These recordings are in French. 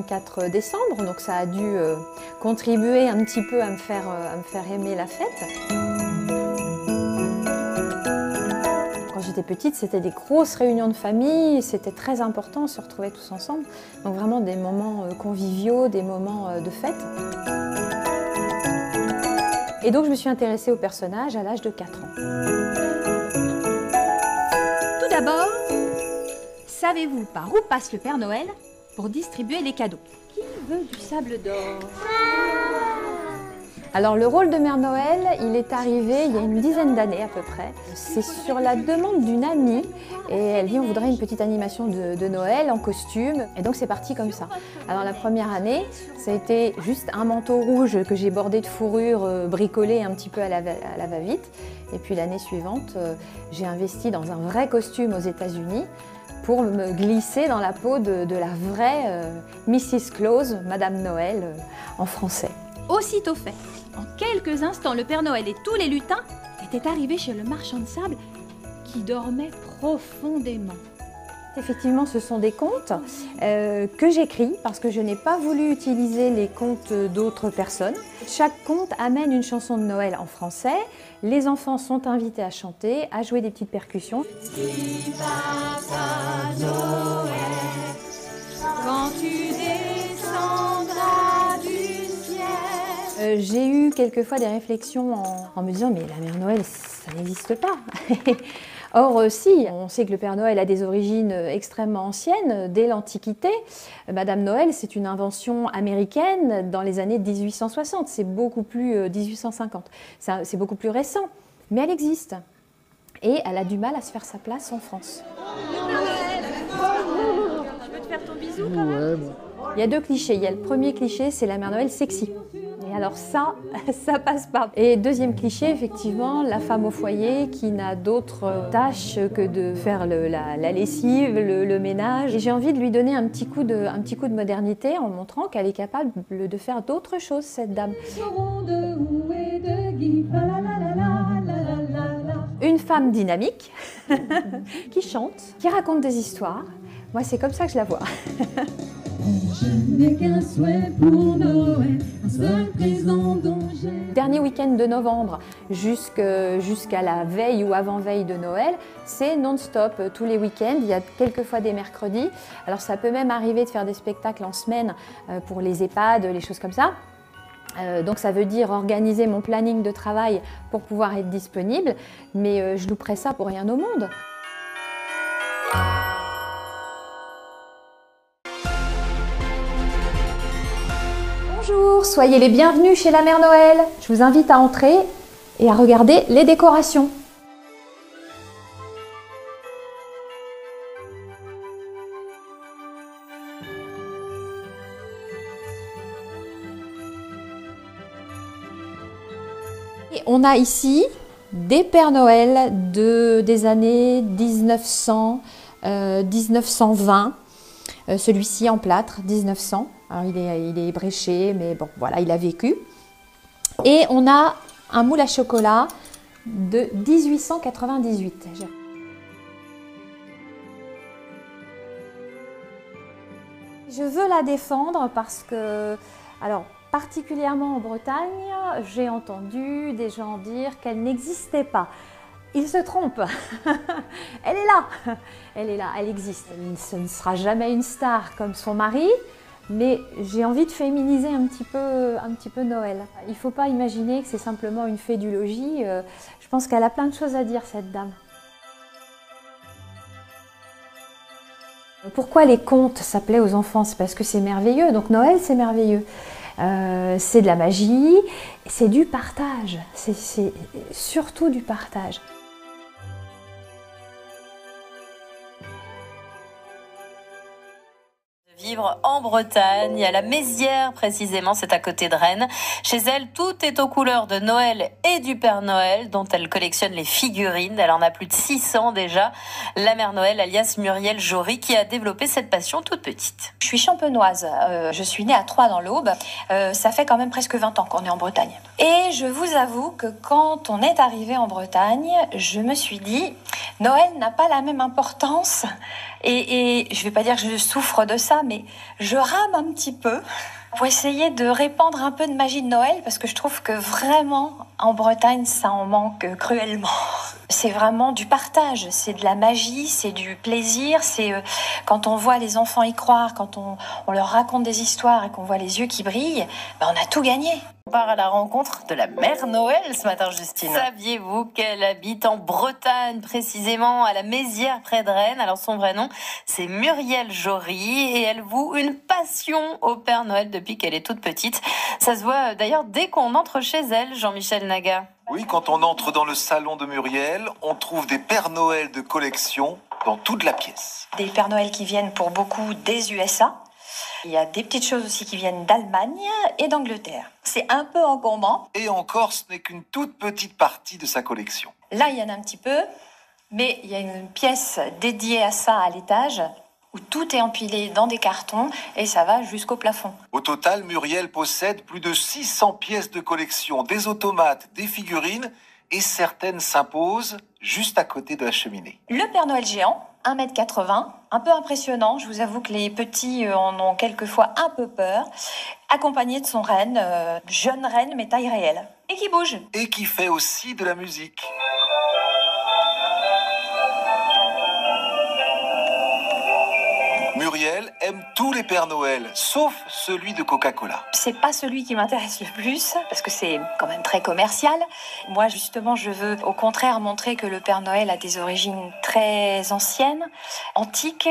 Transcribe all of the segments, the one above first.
24 décembre, donc ça a dû contribuer un petit peu à me faire aimer la fête. Quand j'étais petite, c'était des grosses réunions de famille, c'était très important, on se retrouvait tous ensemble. Donc vraiment des moments conviviaux, des moments de fête. Et donc je me suis intéressée au personnage à l'âge de 4 ans. Tout d'abord, savez-vous par où passe le Père Noël pour distribuer les cadeaux? Qui veut du sable d'or? Alors le rôle de Mère Noël, il est arrivé il y a une dizaine d'années à peu près. C'est sur la demande d'une amie et elle dit on voudrait une petite animation de Noël en costume et donc c'est parti comme ça. Alors la première année, ça a été juste un manteau rouge que j'ai bordé de fourrure bricolé un petit peu à la va-vite et puis l'année suivante, j'ai investi dans un vrai costume aux États-Unis pour me glisser dans la peau de la vraie Mrs. Claus, Madame Noël en français. Aussitôt fait. En quelques instants, le Père Noël et tous les lutins étaient arrivés chez le marchand de sable qui dormait profondément. Effectivement, ce sont des contes que j'écris parce que je n'ai pas voulu utiliser les contes d'autres personnes. Chaque conte amène une chanson de Noël en français. Les enfants sont invités à chanter, à jouer des petites percussions. Quand tu descendras du ciel. J'ai eu quelquefois des réflexions en me disant mais la Mère Noël, ça n'existe pas. Or, si, on sait que le Père Noël a des origines extrêmement anciennes, dès l'Antiquité. Madame Noël, c'est une invention américaine dans les années 1860, c'est beaucoup plus 1850, c'est beaucoup plus récent, mais elle existe. Et elle a du mal à se faire sa place en France. Je peux te faire ton bisou quand même? Il y a deux clichés. Il y a le premier cliché, c'est la Mère Noël sexy. Et alors ça passe pas. Et deuxième cliché, effectivement, la femme au foyer qui n'a d'autre tâche que de faire la lessive, le ménage. Et j'ai envie de lui donner un petit coup de modernité en montrant qu'elle est capable de faire d'autres choses, cette dame. Une femme dynamique, qui chante, qui raconte des histoires. Moi, c'est comme ça que je la vois. Je n'ai qu'un souhait pour Noël, un seul présent dont j'ai... Dernier week-end de novembre jusqu'à la veille ou avant-veille de Noël, c'est non-stop tous les week-ends. Il y a quelquefois des mercredis. Alors ça peut même arriver de faire des spectacles en semaine pour les EHPAD, les choses comme ça. Donc ça veut dire organiser mon planning de travail pour pouvoir être disponible, mais je louperais ça pour rien au monde. Bonjour, soyez les bienvenus chez la Mère Noël. Je vous invite à entrer et à regarder les décorations. Et on a ici des Pères Noël des années 1900, 1920. Celui-ci en plâtre, 1900. Alors il est ébréché, mais bon, voilà, il a vécu. Et on a un moule à chocolat de 1898. Je veux la défendre parce que, alors, particulièrement en Bretagne, j'ai entendu des gens dire qu'elle n'existait pas. Ils se trompent. Elle est là. Elle est là, elle existe. Ce ne sera jamais une star comme son mari, mais j'ai envie de féminiser un petit peu Noël. Il ne faut pas imaginer que c'est simplement une fée du logis. Je pense qu'elle a plein de choses à dire, cette dame. Pourquoi les contes s'appelaient aux enfants? C'est parce que c'est merveilleux. Donc Noël, c'est merveilleux. C'est de la magie, c'est du partage. C'est surtout du partage. Vivre en Bretagne, à la Mézières précisément, c'est à côté de Rennes. Chez elle, tout est aux couleurs de Noël et du Père Noël, dont elle collectionne les figurines. Elle en a plus de 600 déjà. La Mère Noël, alias Muriel Jory, qui a développé cette passion toute petite. Je suis champenoise, je suis née à Troyes dans l'Aube. Ça fait quand même presque 20 ans qu'on est en Bretagne. Et je vous avoue que quand on est arrivé en Bretagne, je me suis dit, Noël n'a pas la même importance et je ne vais pas dire que je souffre de ça, mais je rame un petit peu pour essayer de répandre un peu de magie de Noël parce que je trouve que vraiment en Bretagne ça en manque cruellement. C'est vraiment du partage, c'est de la magie, c'est du plaisir, c'est quand on voit les enfants y croire, quand on leur raconte des histoires et qu'on voit les yeux qui brillent, ben on a tout gagné. On part à la rencontre de la mère Noël ce matin, Justine. Saviez-vous qu'elle habite en Bretagne, précisément à la Mézières près de Rennes? Alors son vrai nom, c'est Muriel Jory et elle voue une passion au Père Noël depuis qu'elle est toute petite. Ça se voit d'ailleurs dès qu'on entre chez elle, Jean-Michel Naga. Oui, quand on entre dans le salon de Muriel, on trouve des Pères Noël de collection dans toute la pièce. Des Pères Noël qui viennent pour beaucoup des USA. Il y a des petites choses aussi qui viennent d'Allemagne et d'Angleterre. C'est un peu encombrant. Et encore, ce n'est qu'une toute petite partie de sa collection. Là, il y en a un petit peu, mais il y a une pièce dédiée à ça à l'étage où tout est empilé dans des cartons et ça va jusqu'au plafond. Au total, Muriel possède plus de 600 pièces de collection, des automates, des figurines, et certaines s'imposent juste à côté de la cheminée. Le Père Noël géant, 1,80 m, un peu impressionnant. Je vous avoue que les petits en ont quelquefois un peu peur. Accompagné de son renne, jeune reine mais taille réelle. Et qui bouge. Et qui fait aussi de la musique. Muriel aime tous les Pères Noël, sauf celui de Coca-Cola. C'est pas celui qui m'intéresse le plus, parce que c'est quand même très commercial. Moi, justement, je veux au contraire montrer que le Père Noël a des origines très anciennes, antiques,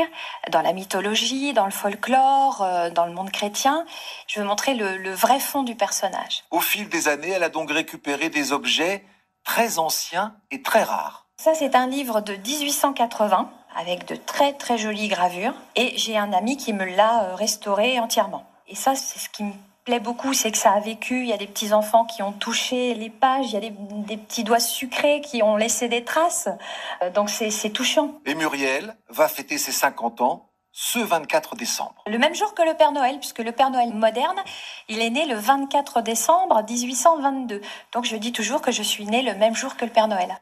dans la mythologie, dans le folklore, dans le monde chrétien. Je veux montrer le vrai fond du personnage. Au fil des années, elle a donc récupéré des objets très anciens et très rares. Ça, c'est un livre de 1880 avec de très très jolies gravures et j'ai un ami qui me l'a restauré entièrement. Et ça, c'est ce qui me plaît beaucoup, c'est que ça a vécu, il y a des petits enfants qui ont touché les pages, il y a des petits doigts sucrés qui ont laissé des traces, donc c'est touchant. Et Muriel va fêter ses 50 ans ce 24 décembre. Le même jour que le Père Noël, puisque le Père Noël moderne, il est né le 24 décembre 1822. Donc je dis toujours que je suis née le même jour que le Père Noël.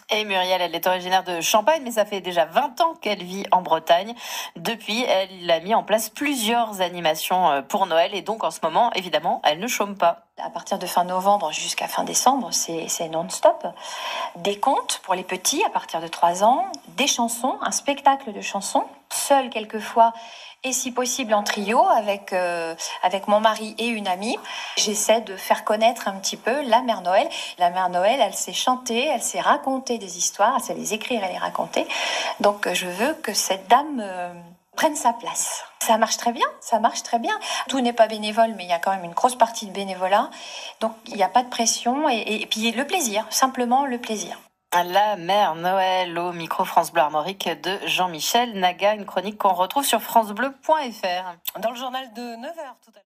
Et Muriel, elle est originaire de Champagne, mais ça fait déjà 20 ans qu'elle vit en Bretagne. Depuis, elle a mis en place plusieurs animations pour Noël et donc en ce moment, évidemment, elle ne chôme pas. À partir de fin novembre jusqu'à fin décembre, c'est non-stop. Des contes pour les petits à partir de 3 ans, des chansons, un spectacle de chansons, seul quelquefois et si possible en trio avec mon mari et une amie. J'essaie de faire connaître un petit peu la Mère Noël. La Mère Noël, elle sait chanter, elle sait raconter des histoires, elle sait les écrire et les raconter. Donc je veux que cette dame prenne sa place. Ça marche très bien, ça marche très bien. Tout n'est pas bénévole, mais il y a quand même une grosse partie de bénévolat. Donc il n'y a pas de pression et puis le plaisir, simplement le plaisir. La Mère Noël au micro France Bleu Armorique de Jean-Michel Naga, une chronique qu'on retrouve sur francebleu.fr. Dans le journal de 9h tout à l'heure.